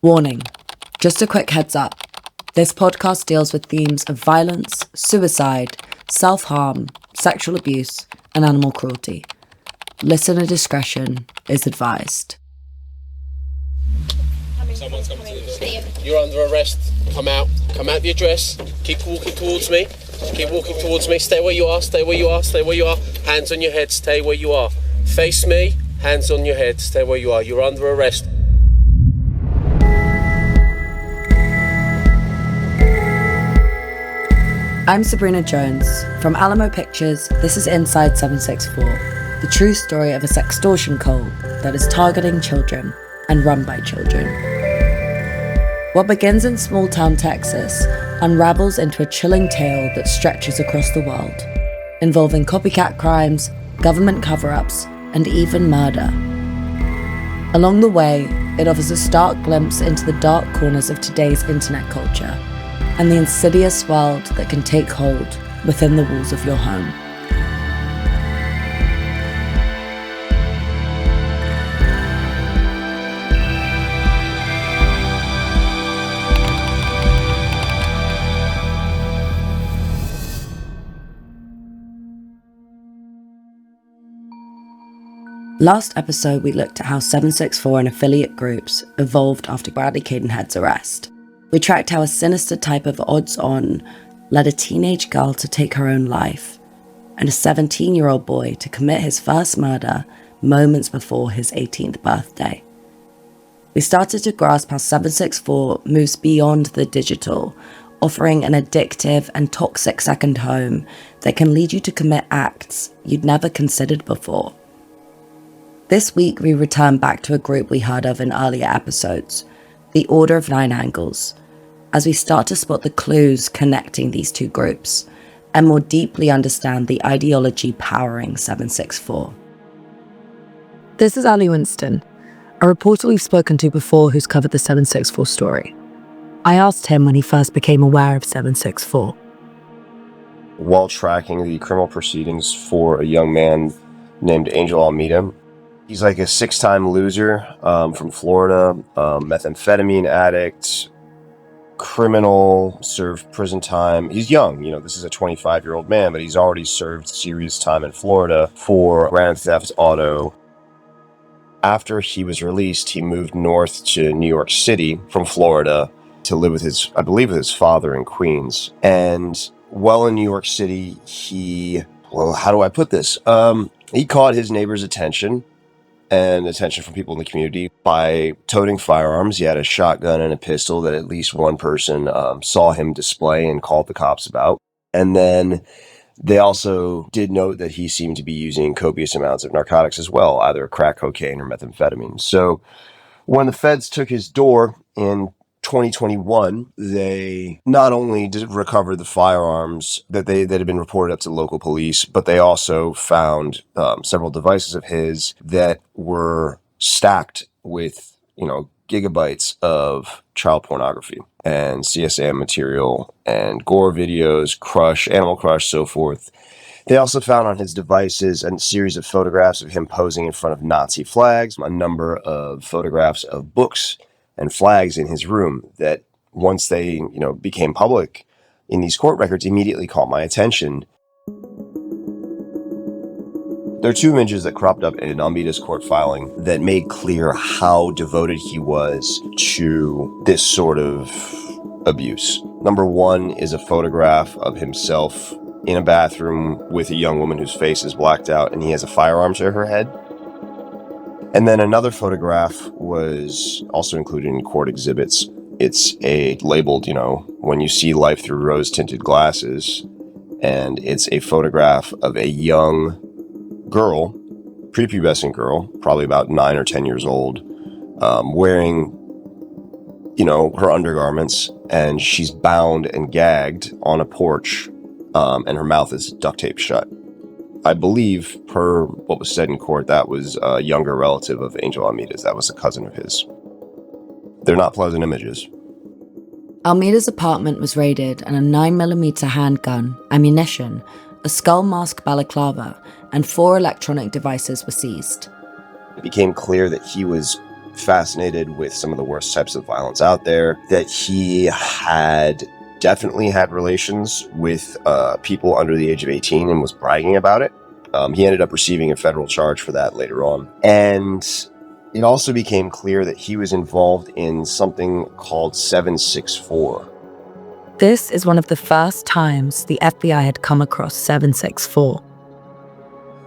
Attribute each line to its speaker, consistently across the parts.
Speaker 1: Warning, just a quick heads up. This podcast deals with themes of violence, suicide, self-harm, sexual abuse, and animal cruelty. Listener discretion is advised.
Speaker 2: Someone's coming to the door. You're under arrest. Come out the address. Keep walking towards me. Stay where you are. Hands on your head, stay where you are. Face me, hands on your head, stay where you are. You're under arrest.
Speaker 1: I'm Sabrina Jones. From Alamo Pictures, this is Inside 764, the true story of a sextortion cult that is targeting children and run by children. What begins in small-town Texas unravels into a chilling tale that stretches across the world, involving copycat crimes, government cover-ups, and even murder. Along the way, it offers a stark glimpse into the dark corners of today's internet culture and the insidious world that can take hold within the walls of your home. Last episode, we looked at how 764 and affiliate groups evolved after Bradley Cadenhead's arrest. We tracked how a sinister type of odds-on led a teenage girl to take her own life, and a 17-year-old boy to commit his first murder moments before his 18th birthday. We started to grasp how 764 moves beyond the digital, offering an addictive and toxic second home that can lead you to commit acts you'd never considered before. This week, we return back to a group we heard of in earlier episodes, the Order of Nine Angles, as we start to spot the clues connecting these two groups and more deeply understand the ideology powering 764. This is Ali Winston, a reporter we've spoken to before who's covered the 764 story. I asked him when he first became aware of 764.
Speaker 3: While tracking the criminal proceedings for a young man named Angel Almeida. He's like a 6-time loser from Florida, methamphetamine addict, criminal, served prison time. He's young, this is a 25-year-old man, but he's already served serious time in Florida for grand theft auto. After he was released, he moved north to New York City from Florida to live with his father in Queens. And while in New York City, he caught his neighbor's attention and attention from people in the community by toting firearms. He had a shotgun and a pistol that at least one person saw him display and called the cops about. And then they also did note that he seemed to be using copious amounts of narcotics as well, either crack cocaine or methamphetamine. So when the feds took his door in 2021, they not only recovered the firearms that had been reported up to local police, but they also found several devices of his that were stacked with, gigabytes of child pornography and CSAM material and gore videos, Animal Crush, so forth. They also found on his devices a series of photographs of him posing in front of Nazi flags, a number of photographs of books and flags in his room that once they, became public in these court records immediately caught my attention. There are two images that cropped up in Almeida's court filing that made clear how devoted he was to this sort of abuse. Number one is a photograph of himself in a bathroom with a young woman whose face is blacked out and he has a firearm to her head. And then another photograph was also included in court exhibits. It's labeled, when you see life through rose-tinted glasses. And it's a photograph of a young girl, prepubescent girl, probably about 9 or 10 years old, wearing, her undergarments. And she's bound and gagged on a porch, and her mouth is duct taped shut. I believe, per what was said in court, that was a younger relative of Angel Almeida's. That was a cousin of his. They're not pleasant images.
Speaker 1: Almeida's apartment was raided and a 9mm handgun, ammunition, a skull mask balaclava, and 4 electronic devices were seized.
Speaker 3: It became clear that he was fascinated with some of the worst types of violence out there, that he had definitely had relations with people under the age of 18 and was bragging about it. He ended up receiving a federal charge for that later on. And it also became clear that he was involved in something called 764.
Speaker 4: This is one of the first times the FBI had come across 764.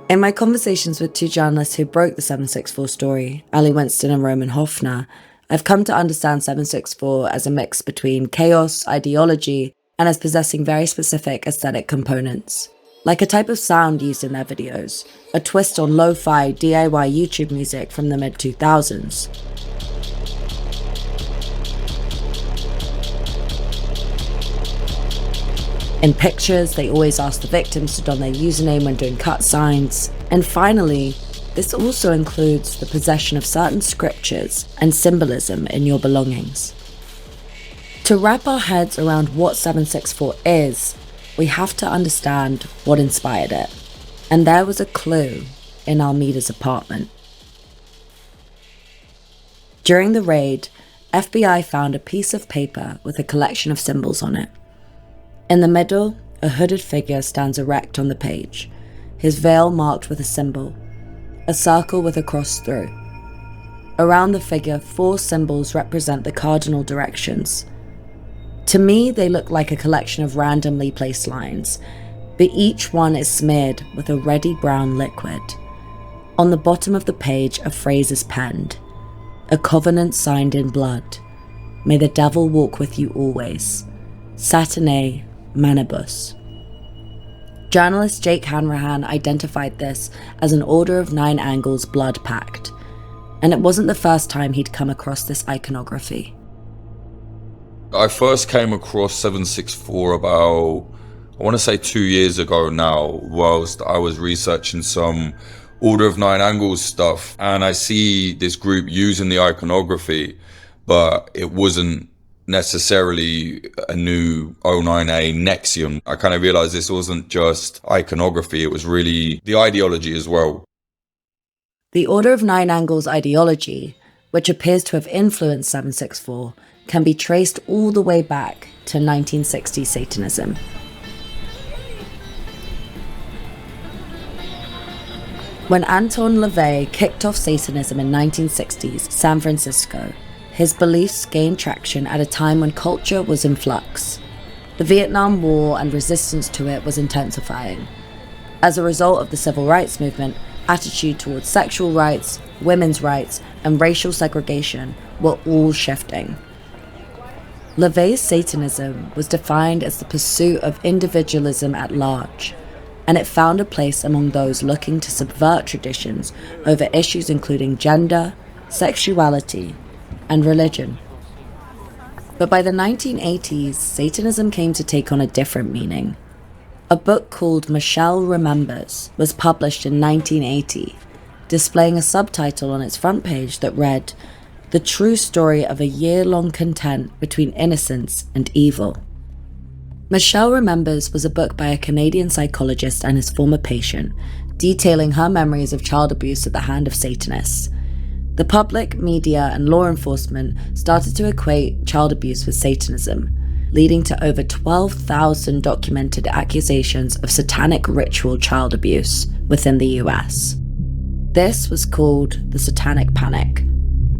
Speaker 1: In my conversations with two journalists who broke the 764 story, Ali Winston and Roman Hoffner, I've come to understand 764 as a mix between chaos, ideology, and as possessing very specific aesthetic components. Like a type of sound used in their videos, a twist on lo-fi DIY YouTube music from the mid-2000s. In pictures, they always ask the victims to don their username when doing cut signs. And finally, this also includes the possession of certain scriptures and symbolism in your belongings. To wrap our heads around what 764 is, we have to understand what inspired it. And there was a clue in Almeida's apartment. During the raid, FBI found a piece of paper with a collection of symbols on it. In the middle, a hooded figure stands erect on the page, his veil marked with a symbol, a circle with a cross through. Around the figure, 4 symbols represent the cardinal directions. To me, they look like a collection of randomly placed lines, but each one is smeared with a reddy brown liquid. On the bottom of the page, a phrase is penned, a covenant signed in blood. May the devil walk with you always. Satanae Manibus. Journalist Jake Hanrahan identified this as an Order of 9 Angles blood pact, and it wasn't the first time he'd come across this iconography.
Speaker 5: I first came across 764 about, I want to say 2 years ago now, whilst I was researching some Order of 9 Angles stuff, and I see this group using the iconography, but it wasn't necessarily a new O9A Nexium. I kind of realized this wasn't just iconography, it was really the ideology as well.
Speaker 1: The Order of 9 Angles ideology, which appears to have influenced 764, can be traced all the way back to 1960s Satanism. When Anton LaVey kicked off Satanism in 1960s San Francisco, his beliefs gained traction at a time when culture was in flux. The Vietnam War and resistance to it was intensifying. As a result of the civil rights movement, attitude towards sexual rights, women's rights, and racial segregation were all shifting. LaVey's Satanism was defined as the pursuit of individualism at large, and it found a place among those looking to subvert traditions over issues including gender, sexuality, and religion. But by the 1980s, Satanism came to take on a different meaning. A book called Michelle Remembers was published in 1980, displaying a subtitle on its front page that read, "The True Story of a Year-Long Content Between Innocence and Evil." Michelle Remembers was a book by a Canadian psychologist and his former patient, detailing her memories of child abuse at the hand of Satanists. The public, media, and law enforcement started to equate child abuse with Satanism, leading to over 12,000 documented accusations of satanic ritual child abuse within the US. This was called the Satanic Panic.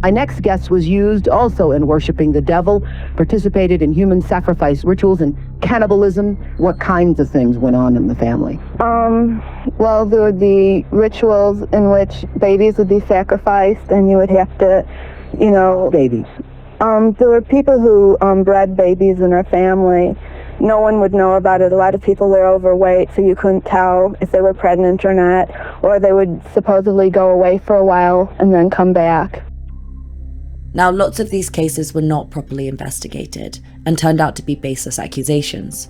Speaker 6: My next guest was used also in worshiping the devil, participated in human sacrifice rituals and cannibalism. What kinds of things went on in the family?
Speaker 7: Well, there would be rituals in which babies would be sacrificed and you would have to,
Speaker 6: Babies.
Speaker 7: There were people who bred babies in our family. No one would know about it. A lot of people were overweight, so you couldn't tell if they were pregnant or not, or they would supposedly go away for a while and then come back.
Speaker 1: Now, lots of these cases were not properly investigated and turned out to be baseless accusations.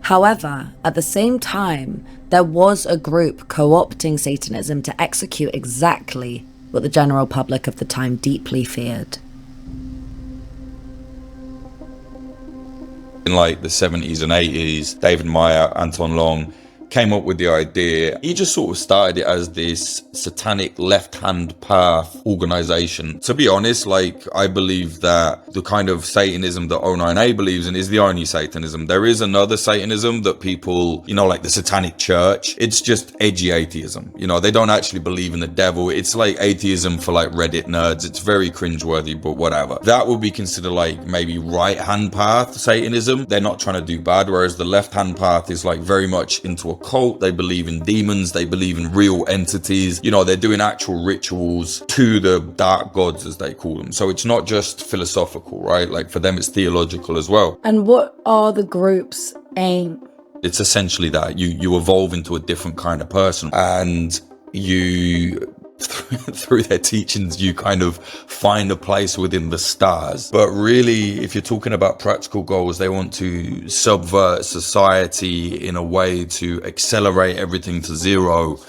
Speaker 1: However, at the same time, there was a group co-opting Satanism to execute exactly what the general public of the time deeply feared.
Speaker 5: In like the 70s and 80s, David Meyer, Anton Long, came up with the idea. He just sort of started it as this satanic left-hand path organization. To be honest, like, I believe that the kind of Satanism that O9A believes in is the only Satanism. There is another Satanism that people, you know, like the Satanic Church. It's just edgy atheism. You know, they don't actually believe in the devil. It's like atheism for like Reddit nerds. It's very cringeworthy, but whatever. That would be considered like maybe right-hand path Satanism. They're not trying to do bad, whereas the left-hand path is like very much into a cult. They believe in demons. They believe in real entities. You know, they're doing actual rituals to the dark gods, as they call them. So it's not just philosophical, right? Like for them, it's theological as well.
Speaker 1: And what are the group's aim?
Speaker 5: It's essentially that you evolve into a different kind of person, and you through their teachings you kind of find a place within the stars. But really, if you're talking about practical goals, they want to subvert society in a way to accelerate everything to zero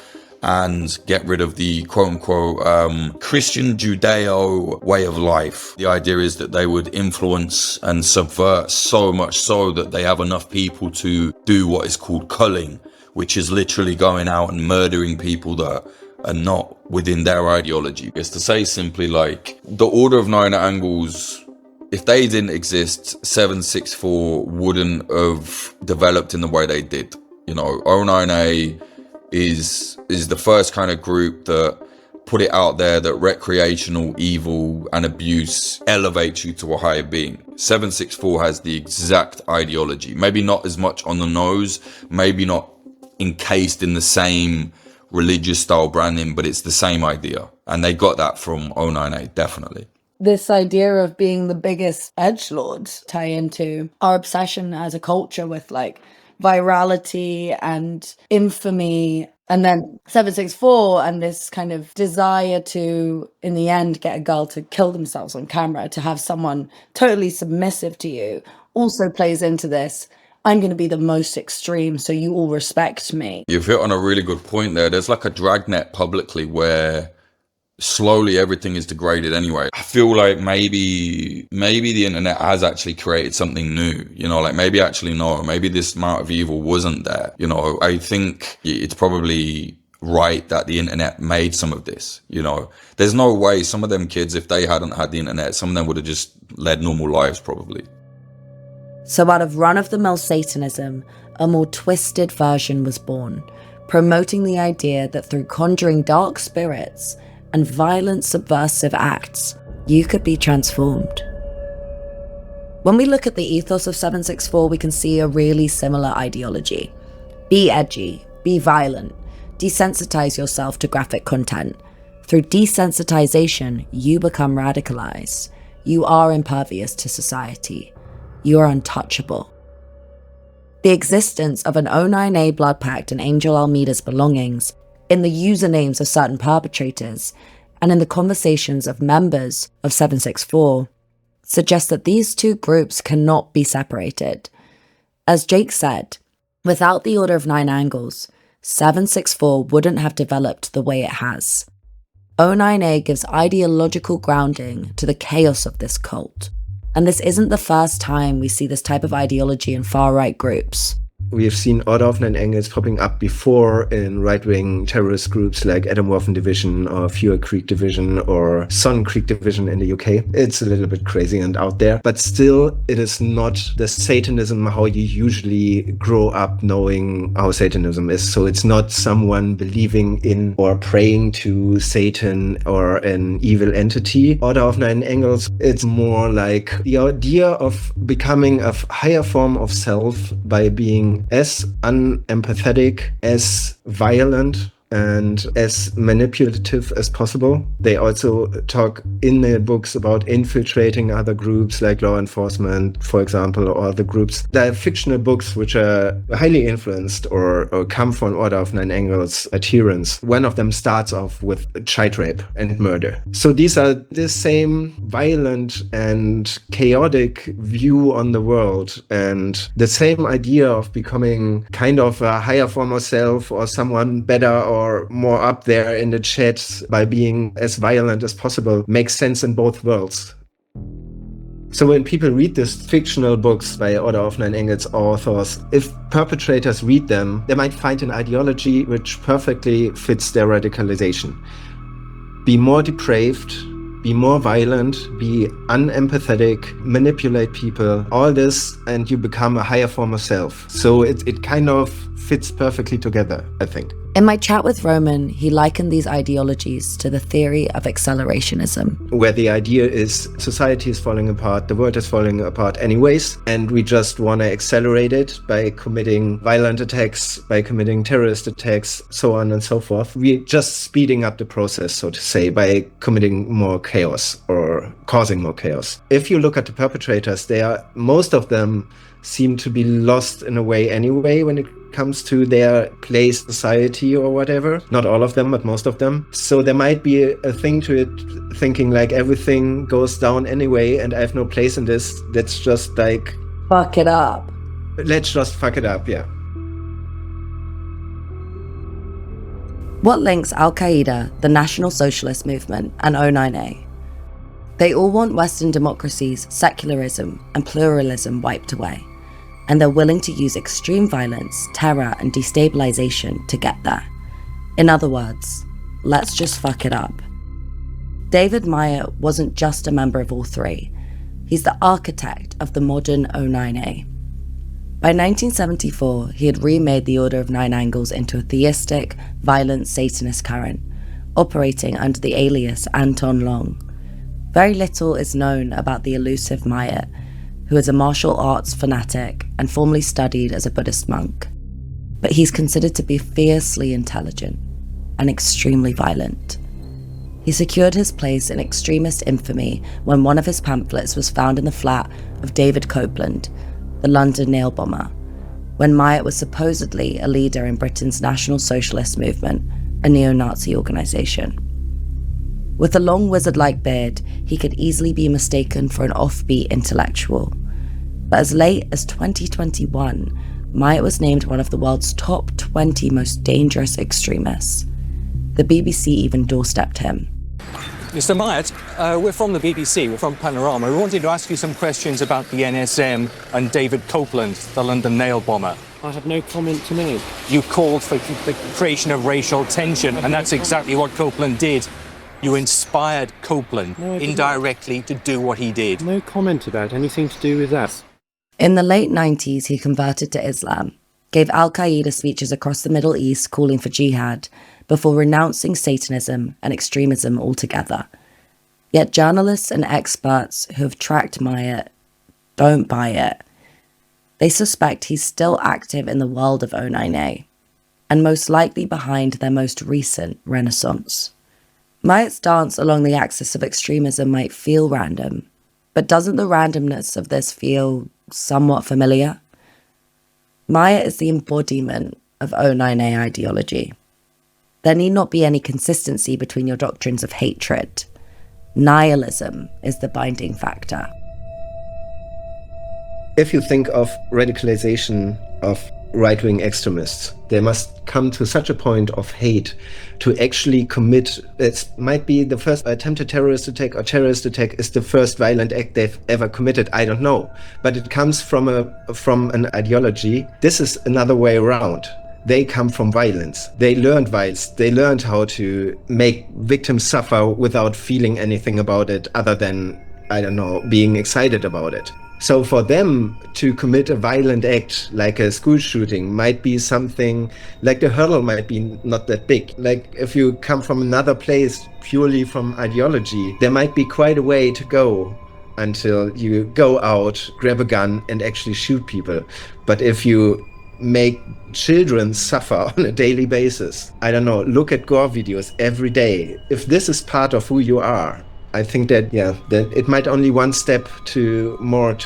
Speaker 5: and get rid of the quote-unquote Christian Judeo way of life. The idea is that they would influence and subvert so much so that they have enough people to do what is called culling, which is literally going out and murdering people that are not within their ideology. It's to say simply, like, the Order of Nine Angles, if they didn't exist, 764 wouldn't have developed in the way they did. You know, O9A is the first kind of group that put it out there that recreational evil and abuse elevates you to a higher being. 764 has the exact ideology, maybe not as much on the nose, maybe not encased in the same religious style branding, but it's the same idea, and they got that from O9A, definitely.
Speaker 1: This idea of being the biggest edgelords tie into our obsession as a culture with like virality and infamy, and then 764 and this kind of desire to, in the end, get a girl to kill themselves on camera, to have someone totally submissive to you, also plays into this. I'm going to be the most extreme, so you all respect me.
Speaker 5: You've hit on a really good point there. There's like a dragnet publicly where slowly everything is degraded anyway. I feel like maybe the internet has actually created something new, you know, like maybe this amount of evil wasn't there. You know, I think it's probably right that the internet made some of this. You know, there's no way some of them kids, if they hadn't had the internet, some of them would have just led normal lives probably.
Speaker 1: So out of run-of-the-mill Satanism, a more twisted version was born, promoting the idea that through conjuring dark spirits and violent subversive acts, you could be transformed. When we look at the ethos of 764, we can see a really similar ideology. Be edgy, be violent, desensitize yourself to graphic content. Through desensitization, you become radicalized. You are impervious to society. You are untouchable. The existence of an O9A blood pact in Angel Almeida's belongings, in the usernames of certain perpetrators, and in the conversations of members of 764, suggests that these two groups cannot be separated. As Jake said, without the Order of Nine Angles, 764 wouldn't have developed the way it has. O9A gives ideological grounding to the chaos of this cult. And this isn't the first time we see this type of ideology in far-right groups.
Speaker 8: We have seen Order of Nine Angles popping up before in right-wing terrorist groups like Adam Worfen Division or Fuel Creek Division or Sun Creek Division in the UK. It's a little bit crazy and out there, but still it is not the Satanism how you usually grow up knowing how Satanism is. So it's not someone believing in or praying to Satan or an evil entity. Order of Nine Angles, it's more like the idea of becoming a higher form of self by being as unempathetic, as violent, and as manipulative as possible. They also talk in their books about infiltrating other groups like law enforcement, for example, or other groups. There are fictional books which are highly influenced or come from Order of Nine Angles adherents. One of them starts off with child rape and murder. So these are the same violent and chaotic view on the world, and the same idea of becoming kind of a higher form of self or someone better or more up there in the chat by being as violent as possible makes sense in both worlds. So when people read these fictional books by Order of Nine Angles authors, if perpetrators read them, they might find an ideology which perfectly fits their radicalization. Be more depraved, be more violent, be unempathetic, manipulate people, all this, and you become a higher form of self. So it kind of fits perfectly together, I think.
Speaker 1: In my chat with Roman, he likened these ideologies to the theory of accelerationism,
Speaker 8: where the idea is society is falling apart, the world is falling apart anyways, and we just want to accelerate it by committing violent attacks, by committing terrorist attacks, so on and so forth. We're just speeding up the process, so to say, by committing more chaos or causing more chaos. If you look at the perpetrators, most of them seem to be lost in a way anyway when it comes to their place, society or whatever. Not all of them, but most of them. So there might be a thing to it, thinking like everything goes down anyway and I have no place in this. Let's just like...
Speaker 1: fuck it up.
Speaker 8: Let's just fuck it up, yeah.
Speaker 1: What links Al-Qaeda, the National Socialist Movement, and O9A? They all want Western democracies, secularism, and pluralism wiped away, and they're willing to use extreme violence, terror, and destabilization to get there. In other words, let's just fuck it up. David Meyer wasn't just a member of all three. He's the architect of the modern O9A. By 1974, he had remade the Order of Nine Angles into a theistic, violent Satanist current, operating under the alias Anton Long. Very little is known about the elusive Meyer, who is a martial arts fanatic and formerly studied as a Buddhist monk. But he's considered to be fiercely intelligent and extremely violent. He secured his place in extremist infamy when one of his pamphlets was found in the flat of David Copeland, the London nail bomber, when Meyer was supposedly a leader in Britain's National Socialist Movement, a neo-Nazi organisation. With a long wizard-like beard, he could easily be mistaken for an offbeat intellectual. But as late as 2021, Meyer was named one of the world's top 20 most dangerous extremists. The BBC even doorstepped him.
Speaker 9: Mr. Myatt, we're from the BBC, we're from Panorama. We wanted to ask you some questions about the NSM and David Copeland, the London nail bomber.
Speaker 2: I have no comment to make.
Speaker 9: You called for the creation of racial tension, and that's exactly what Copeland did. You inspired Copeland indirectly to do what he did.
Speaker 2: No comment about anything to do with that.
Speaker 1: In the late 90s, he converted to Islam, gave Al-Qaeda speeches across the Middle East calling for jihad, before renouncing Satanism and extremism altogether. Yet journalists and experts who have tracked Meyer don't buy it. They suspect he's still active in the world of O9A, and most likely behind their most recent renaissance. Meyer's dance along the axis of extremism might feel random, but doesn't the randomness of this feel somewhat familiar? Meyer is the embodiment of O9A ideology. There need not be any consistency between your doctrines of hatred. Nihilism is the binding factor.
Speaker 8: If you think of radicalization of right-wing extremists, they must come to such a point of hate to actually commit. It might be the first attempted terrorist attack, or terrorist attack is the first violent act they've ever committed. I don't know, but it comes from an ideology. This is another way around. They come from violence. They learned violence. They learned how to make victims suffer without feeling anything about it other than, I don't know, being excited about it. So for them to commit a violent act like a school shooting might be something, like the hurdle might be not that big. Like if you come from another place purely from ideology, there might be quite a way to go until you go out, grab a gun and actually shoot people. But if you make children suffer on a daily basis, I don't know, look at gore videos every day. If this is part of who you are, I think that, that it might only one step to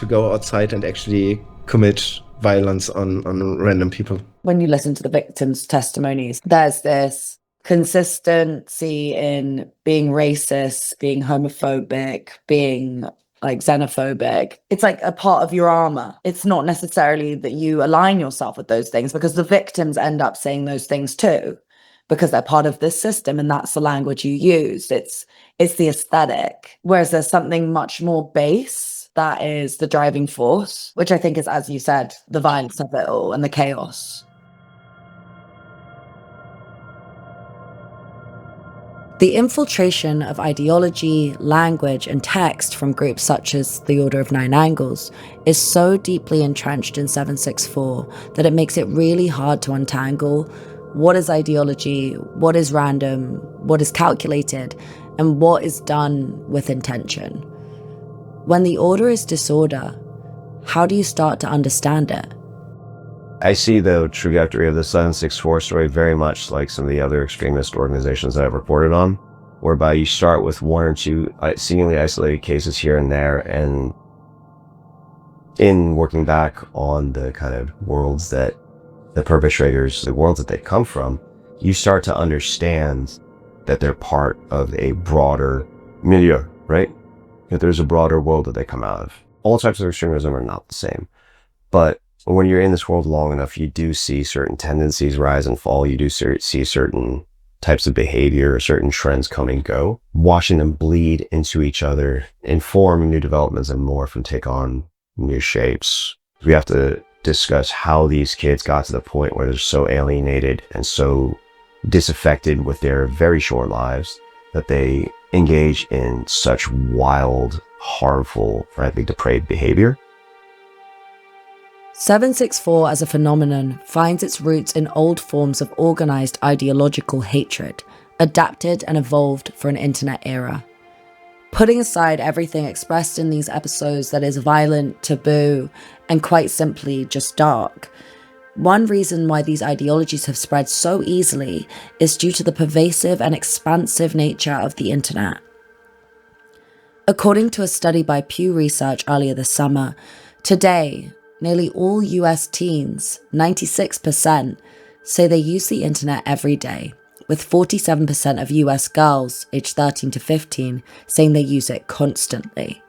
Speaker 8: go outside and actually commit violence on random people.
Speaker 1: When you listen to the victims' testimonies, there's this consistency in being racist, being homophobic, being like xenophobic. It's like a part of your armor. It's not necessarily that you align yourself with those things, because the victims end up saying those things too, because they're part of this system and that's the language you use. It's the aesthetic. Whereas there's something much more base that is the driving force, which I think is, as you said, the violence of it all and the chaos. The infiltration of ideology, language, and text from groups such as the Order of Nine Angles is so deeply entrenched in 764 that it makes it really hard to untangle what is ideology, what is random, what is calculated, and what is done with intention. When the order is disorder, how do you start to understand it?
Speaker 3: I see the trajectory of the 764 story very much like some of the other extremist organizations that I've reported on, whereby you start with one or two seemingly isolated cases here and there, and in working back on the kind of worlds that the perpetrators, the worlds that they come from, you start to understand that they're part of a broader milieu, right? That there's a broader world that they come out of. All types of extremism are not the same, but when you're in this world long enough, you do see certain tendencies rise and fall. You do see certain types of behavior, certain trends come and go, watching them bleed into each other, inform new developments and morph and take on new shapes. We have to discuss how these kids got to the point where they're so alienated and so disaffected with their very short lives that they engage in such wild, harmful, frankly depraved behavior.
Speaker 1: 764 as a phenomenon finds its roots in old forms of organized ideological hatred, adapted and evolved for an internet era. Putting aside everything expressed in these episodes that is violent, taboo, and quite simply just dark, one reason why these ideologies have spread so easily is due to the pervasive and expansive nature of the internet. According to a study by Pew Research earlier this summer, today, nearly all US teens, 96%, say they use the internet every day, with 47% of US girls aged 13 to 15 saying they use it constantly,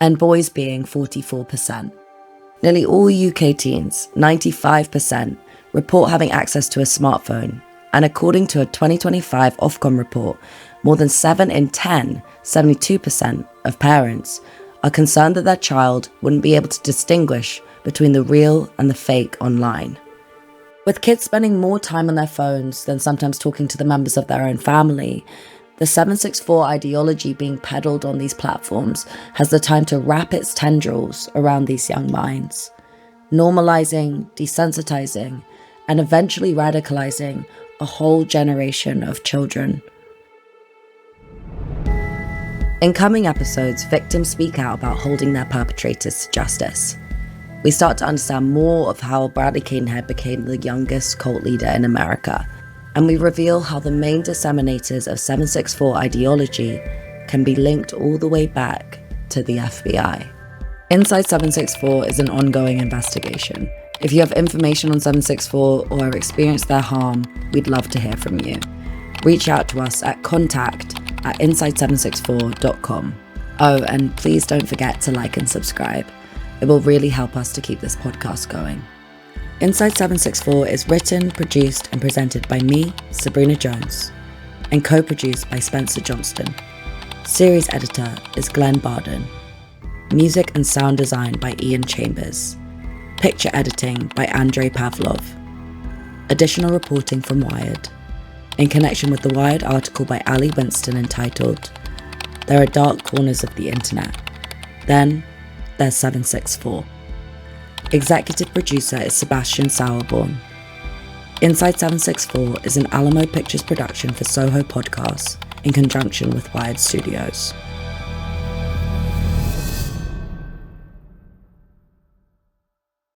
Speaker 1: and boys being 44%. Nearly all UK teens, 95%, report having access to a smartphone, and according to a 2025 Ofcom report, more than 7 in 10, 72% of parents, are concerned that their child wouldn't be able to distinguish between the real and the fake online. With kids spending more time on their phones than sometimes talking to the members of their own family, the 764 ideology being peddled on these platforms has the time to wrap its tendrils around these young minds, normalizing, desensitizing, and eventually radicalizing a whole generation of children. In coming episodes, victims speak out about holding their perpetrators to justice. We start to understand more of how Bradley Cadenhead became the youngest cult leader in America, and we reveal how the main disseminators of 764 ideology can be linked all the way back to the FBI. Inside 764 is an ongoing investigation. If you have information on 764 or have experienced their harm, we'd love to hear from you. Reach out to us at contact@inside764.com. Oh, and please don't forget to like and subscribe. It will really help us to keep this podcast going. Inside 764 is written, produced, and presented by me, Sabrina Jones, and co-produced by Spencer Johnston. Series editor is Glenn Barden. Music and sound design by Ian Chambers. Picture editing by Andrei Pavlov. Additional reporting from Wired. In connection with the Wired article by Ali Winston entitled, "There are Dark Corners of the Internet. Then there's 764. Executive producer is Sebastian Sauerborn. Inside 764 is an Alamo Pictures production for Soho Podcasts in conjunction with Wired Studios.